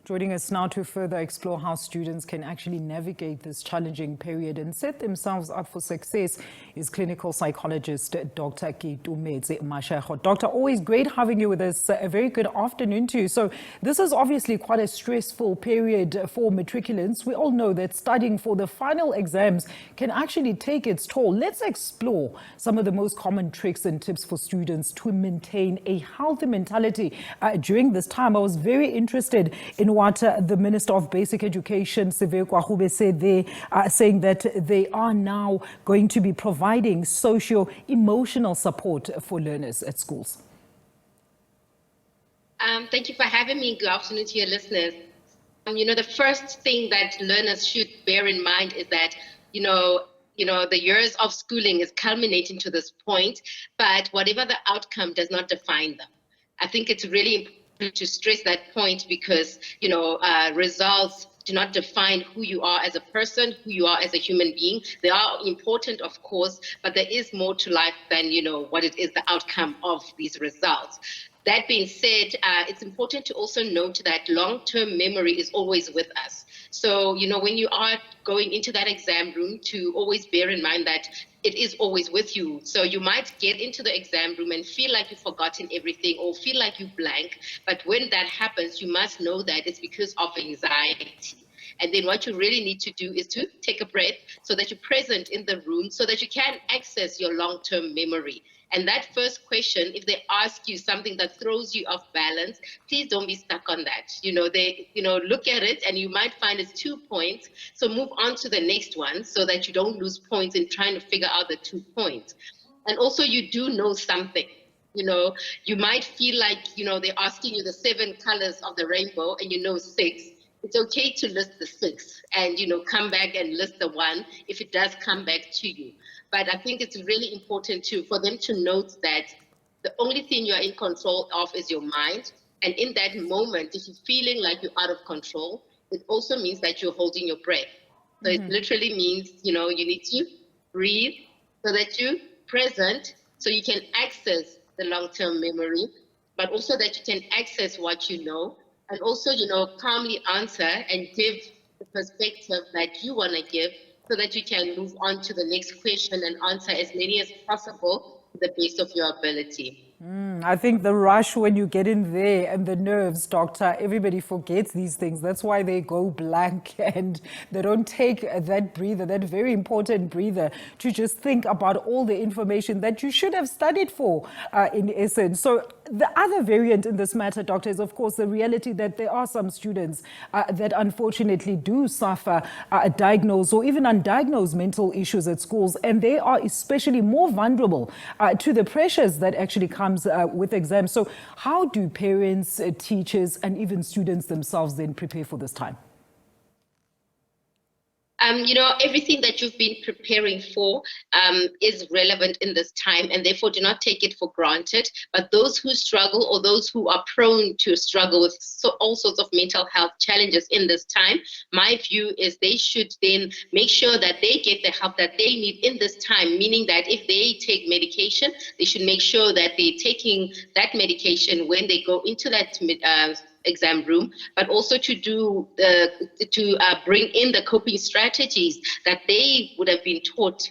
Joining us now to further explore how students can actually navigate this challenging period and set themselves up for success is clinical psychologist Dr. Keitumetse Mashego. Doctor, always great having you with us. A very good afternoon to you. So this is obviously quite a stressful period for matriculants. We all know that studying for the final exams can actually take its toll. Let's explore some of the most common tricks and tips for students to maintain a healthy mentality during this time. I was very interested in what the Minister of Basic Education, Kwahube, said there, saying that they are now going to be providing socio-emotional support for learners at schools. Thank you for having me. Good afternoon to your listeners. The first thing that learners should bear in mind is that, the years of schooling is culminating to this point, but whatever the outcome does not define them. I think it's really important to stress that point because, results do not define who you are as a person, who you are as a human being. They are important, of course, but there is more to life than, what it is, the outcome of these results. That being said, it's important to also note that long-term memory is always with us. So, when you are going into that exam room, to always bear in mind that it is always with you. So you might get into the exam room and feel like you've forgotten everything or feel like you blank. But when that happens, you must know that it's because of anxiety. And then what you really need to do is to take a breath so that you're present in the room so that you can access your long-term memory. And that first question, if they ask you something that throws you off balance, please don't be stuck on that. They look at it and you might find it's 2 points. So move on to the next one so that you don't lose points in trying to figure out the 2 points. And also you do know something. You might feel like, they're asking you the 7 colors of the rainbow and you know 6. It's okay to list the 6 and, come back and list the 1 if it does come back to you. But I think it's really important for them to note that the only thing you're in control of is your mind. And in that moment, if you're feeling like you're out of control, it also means that you're holding your breath. So It literally means, you need to breathe so that you're present so you can access the long-term memory, but also that you can access what you know. And also, calmly answer and give the perspective that you want to give so that you can move on to the next question and answer as many as possible to the best of your ability. I think the rush when you get in there and the nerves, doctor, everybody forgets these things. That's why they go blank and they don't take that breather, that very important breather, to just think about all the information that you should have studied for, in essence. So the other variant in this matter, doctor, is of course the reality that there are some students that unfortunately do suffer diagnosed or even undiagnosed mental issues at schools, and they are especially more vulnerable to the pressures that actually comes with exams. So how do parents, teachers, and even students themselves then prepare for this time? Everything that you've been preparing for is relevant in this time, and therefore do not take it for granted. But those who struggle or those who are prone to struggle with all sorts of mental health challenges in this time, my view is they should then make sure that they get the help that they need in this time, meaning that if they take medication, they should make sure that they're taking that medication when they go into that exam room, but also to bring in the coping strategies that they would have been taught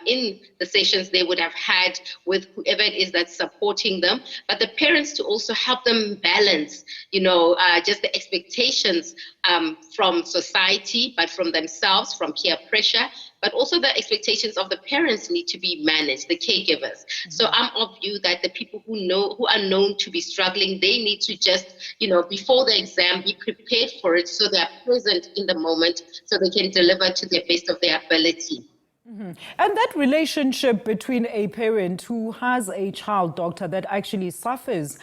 in the sessions they would have had with whoever it is that's supporting them. But the parents to also help them balance, just the expectations from society, but from themselves, from peer pressure, but also the expectations of the parents need to be managed, the caregivers. So I'm of view that the people who are known to be struggling, they need to just, before the exam, be prepared for it so they're present in the moment so they can deliver to the best of their ability. And that relationship between a parent who has a child, doctor, that actually suffers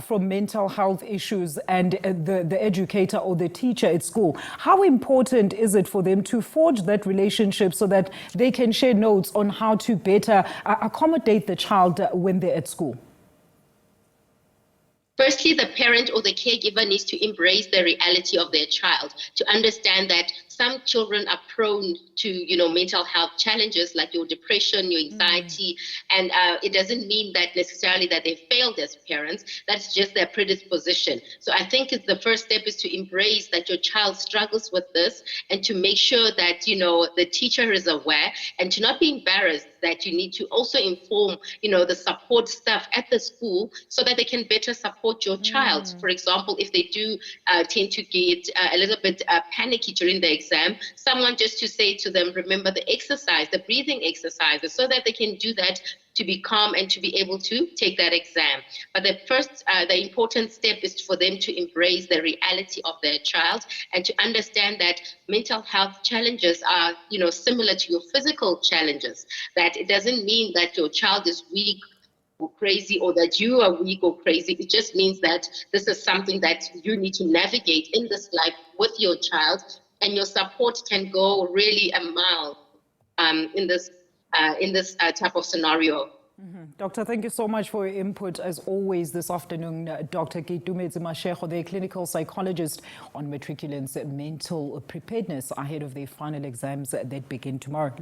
from mental health issues and the educator or the teacher at school, how important is it for them to forge that relationship so that they can share notes on how to better accommodate the child when they're at school? Firstly, the parent or the caregiver needs to embrace the reality of their child, to understand that some children are prone to, mental health challenges like your depression, your anxiety, and it doesn't mean that necessarily that they failed as parents. That's just their predisposition. So I think the first step is to embrace that your child struggles with this, and to make sure that, the teacher is aware, and to not be embarrassed that you need to also inform, the support staff at the school so that they can better support your child. For example, if they do tend to get a little bit panicky during the exam, someone just to say to them, remember the exercise, the breathing exercises, so that they can do that to be calm and to be able to take that exam. But the important step is for them to embrace the reality of their child and to understand that mental health challenges are, similar to your physical challenges, that it doesn't mean that your child is weak or crazy, or that you are weak or crazy. It just means that this is something that you need to navigate in this life with your child, and your support can go really a mile in this type of scenario. Doctor, thank you so much for your input as always this afternoon. Dr. Keitumetse Mashego, the clinical psychologist, on matriculants' mental preparedness ahead of their final exams that begin tomorrow.